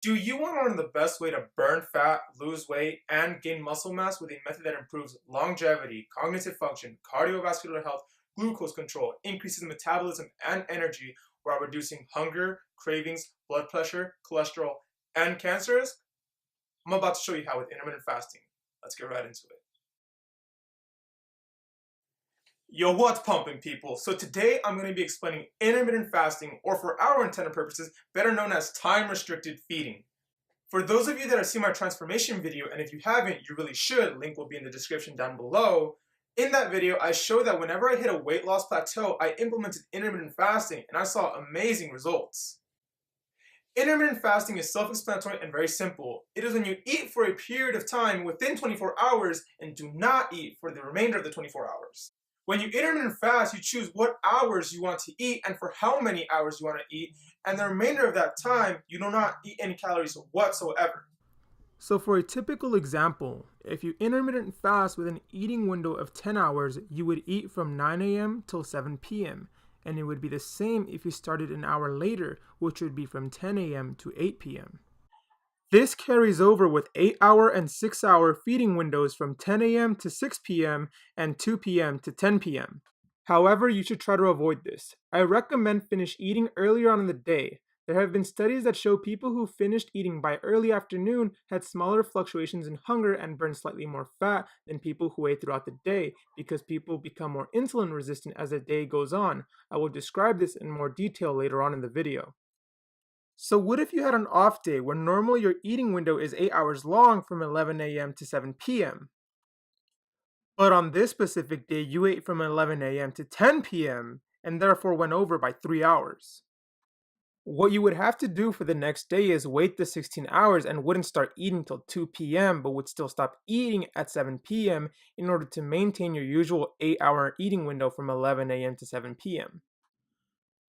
Do you want to learn the best way to burn fat, lose weight, and gain muscle mass with a method that improves longevity, cognitive function, cardiovascular health, glucose control, increases metabolism and energy while reducing hunger, cravings, blood pressure, cholesterol, and cancer risk? I'm about to show you how with intermittent fasting. Let's get right into it. Yo, what's pumping, people? So today I'm going to be explaining intermittent fasting, or for our intended purposes, better known as time-restricted feeding. For those of you that have seen my transformation video, and if you haven't, you really should, link will be in the description down below. In that video, I showed that whenever I hit a weight loss plateau, I implemented intermittent fasting, and I saw amazing results. Intermittent fasting is self-explanatory and very simple. It is when you eat for a period of time within 24 hours and do not eat for the remainder of the 24 hours. When you intermittent fast, you choose what hours you want to eat and for how many hours you want to eat, and the remainder of that time, you do not eat any calories whatsoever. So for a typical example, if you intermittent fast with an eating window of 10 hours, you would eat from 9 a.m. till 7 p.m. And it would be the same if you started an hour later, which would be from 10 a.m. to 8 p.m. This carries over with 8-hour and 6-hour feeding windows from 10 a.m. to 6 p.m. and 2 p.m. to 10 p.m. However, you should try to avoid this. I recommend finish eating earlier on in the day. There have been studies that show people who finished eating by early afternoon had smaller fluctuations in hunger and burned slightly more fat than people who ate throughout the day because people become more insulin resistant as the day goes on. I will describe this in more detail later on in the video. So what if you had an off day where normally your eating window is 8 hours long from 11 a.m. to 7 p.m. But on this specific day you ate from 11 a.m. to 10 p.m. and therefore went over by 3 hours. What you would have to do for the next day is wait the 16 hours and wouldn't start eating till 2 p.m. but would still stop eating at 7 p.m. in order to maintain your usual 8-hour eating window from 11 a.m. to 7 p.m.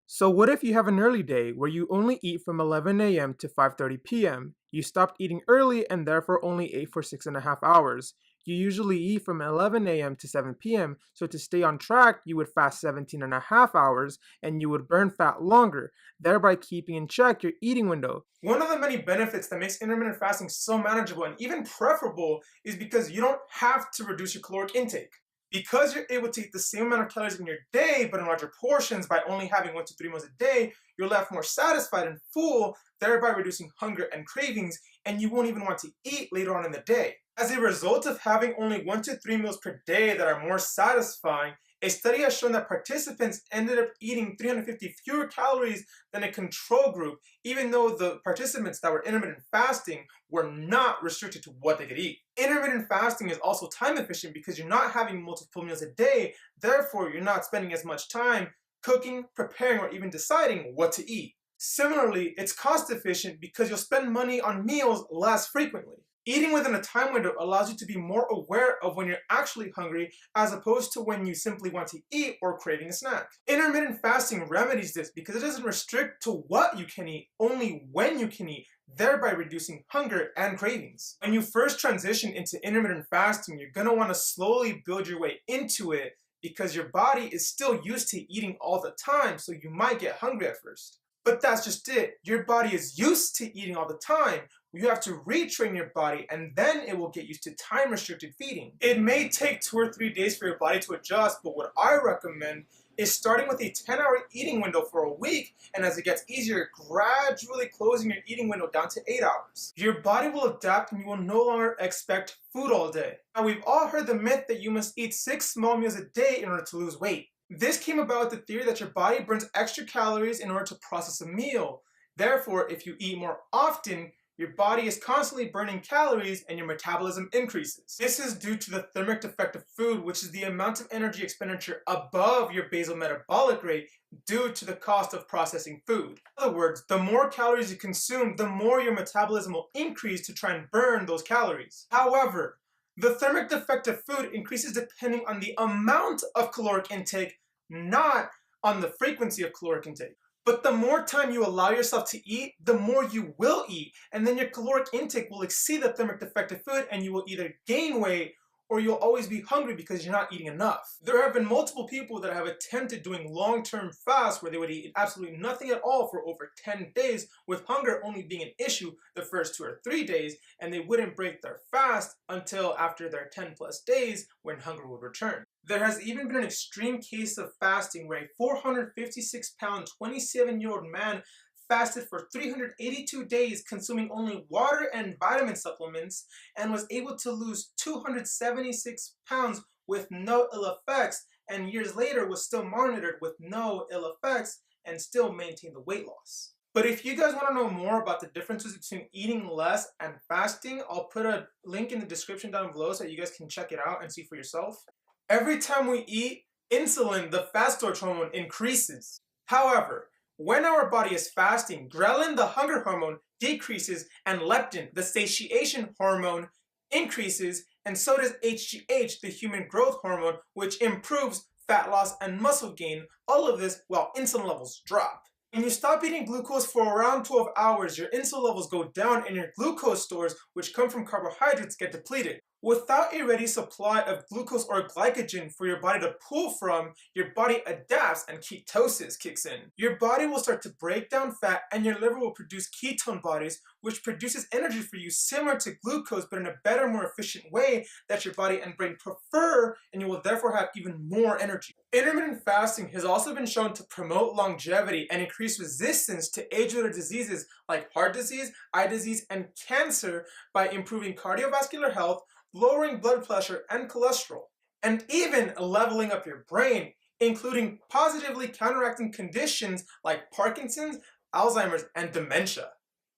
So what if you have an early day where you only eat from 11 a.m. to 5:30 p.m. You stopped eating early and therefore only ate for 6.5 hours. You usually eat from 11 a.m. to 7 p.m. So to stay on track, you would fast 17.5 hours and you would burn fat longer, thereby keeping in check your eating window. One of the many benefits that makes intermittent fasting so manageable and even preferable is because you don't have to reduce your caloric intake. Because you're able to eat the same amount of calories in your day, but in larger portions by only having 1 to 3 meals a day, you're left more satisfied and full, thereby reducing hunger and cravings, and you won't even want to eat later on in the day. As a result of having only 1 to 3 meals per day that are more satisfying, a study has shown that participants ended up eating 350 fewer calories than a control group, even though the participants that were intermittent fasting were not restricted to what they could eat. Intermittent fasting is also time efficient because you're not having multiple meals a day, therefore you're not spending as much time cooking, preparing, or even deciding what to eat. Similarly, it's cost efficient because you'll spend money on meals less frequently. Eating within a time window allows you to be more aware of when you're actually hungry as opposed to when you simply want to eat or craving a snack. Intermittent fasting remedies this because it doesn't restrict to what you can eat, only when you can eat, thereby reducing hunger and cravings. When you first transition into intermittent fasting, you're going to want to slowly build your way into it because your body is still used to eating all the time, so you might get hungry at first. But that's just it. Your body is used to eating all the time. You have to retrain your body and then it will get used to time-restricted feeding. It may take 2 or 3 days for your body to adjust, but what I recommend is starting with a 10-hour eating window for a week, and as it gets easier, gradually closing your eating window down to 8 hours. Your body will adapt and you will no longer expect food all day. Now, we've all heard the myth that you must eat 6 small meals a day in order to lose weight. This came about with the theory that your body burns extra calories in order to process a meal. Therefore, if you eat more often, your body is constantly burning calories and your metabolism increases. This is due to the thermic effect of food, which is the amount of energy expenditure above your basal metabolic rate due to the cost of processing food. In other words, the more calories you consume, the more your metabolism will increase to try and burn those calories. However, the thermic effect of food increases depending on the amount of caloric intake, not on the frequency of caloric intake. But the more time you allow yourself to eat, the more you will eat, and then your caloric intake will exceed the thermic effect of food and you will either gain weight or you'll always be hungry because you're not eating enough. There have been multiple people that have attempted doing long-term fasts where they would eat absolutely nothing at all for over 10 days, with hunger only being an issue the first 2 or 3 days, and they wouldn't break their fast until after their 10 plus days when hunger would return. There has even been an extreme case of fasting where a 456-pound, 27-year-old man fasted for 382 days, consuming only water and vitamin supplements, and was able to lose 276 pounds with no ill effects, and years later was still monitored with no ill effects and still maintained the weight loss. But if you guys want to know more about the differences between eating less and fasting, I'll put a link in the description down below so you guys can check it out and see for yourself. Every time we eat, insulin, the fat storage hormone, increases. However, when our body is fasting, ghrelin, the hunger hormone, decreases, and leptin, the satiation hormone, increases, and so does HGH, the human growth hormone, which improves fat loss and muscle gain, all of this while insulin levels drop. When you stop eating glucose for around 12 hours, your insulin levels go down and your glucose stores, which come from carbohydrates, get depleted. Without a ready supply of glucose or glycogen for your body to pull from, your body adapts and ketosis kicks in. Your body will start to break down fat and your liver will produce ketone bodies, which produces energy for you similar to glucose but in a better, more efficient way that your body and brain prefer, and you will therefore have even more energy. Intermittent fasting has also been shown to promote longevity and increase resistance to age-related diseases like heart disease, eye disease, and cancer by improving cardiovascular health, lowering blood pressure and cholesterol, and even leveling up your brain, including positively counteracting conditions like Parkinson's, Alzheimer's, and dementia.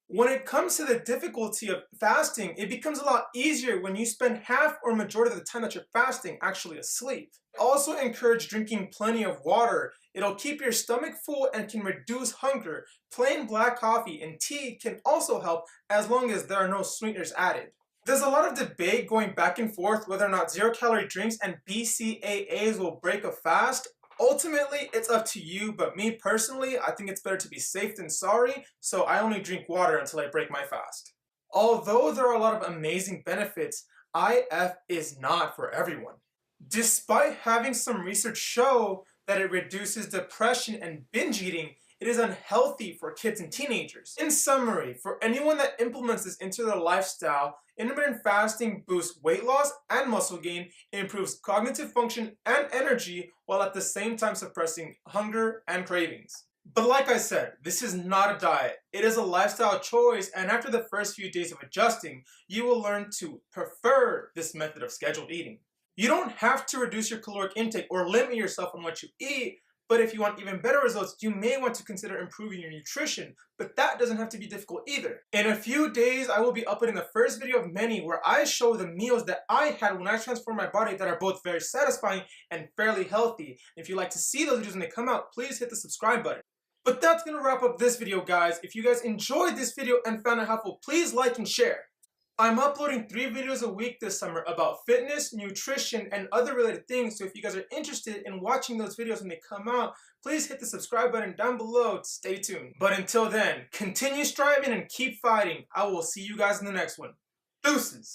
When it comes to the difficulty of fasting, it becomes a lot easier when you spend half or majority of the time that you're fasting actually asleep. Also encourage drinking plenty of water. It'll keep your stomach full and can reduce hunger. Plain black coffee and tea can also help as long as there are no sweeteners added. There's a lot of debate going back and forth whether or not zero-calorie drinks and BCAAs will break a fast. Ultimately, it's up to you, but me personally, I think it's better to be safe than sorry, so I only drink water until I break my fast. Although there are a lot of amazing benefits, IF is not for everyone. Despite having some research show that it reduces depression and binge eating, it is unhealthy for kids and teenagers. In summary, for anyone that implements this into their lifestyle, intermittent fasting boosts weight loss and muscle gain, improves cognitive function and energy, while at the same time suppressing hunger and cravings. But like I said, this is not a diet. It is a lifestyle choice, and after the first few days of adjusting, you will learn to prefer this method of scheduled eating. You don't have to reduce your caloric intake or limit yourself on what you eat, but if you want even better results, you may want to consider improving your nutrition, but that doesn't have to be difficult either. In a few days, I will be uploading the first video of many where I show the meals that I had when I transformed my body that are both very satisfying and fairly healthy. If you'd like to see those videos when they come out, please hit the subscribe button. But that's going to wrap up this video, guys. If you guys enjoyed this video and found it helpful, please like and share. I'm uploading 3 videos a week this summer about fitness, nutrition, and other related things, so if you guys are interested in watching those videos when they come out, please hit the subscribe button down below to stay tuned. But until then, continue striving and keep fighting. I will see you guys in the next one. Deuces!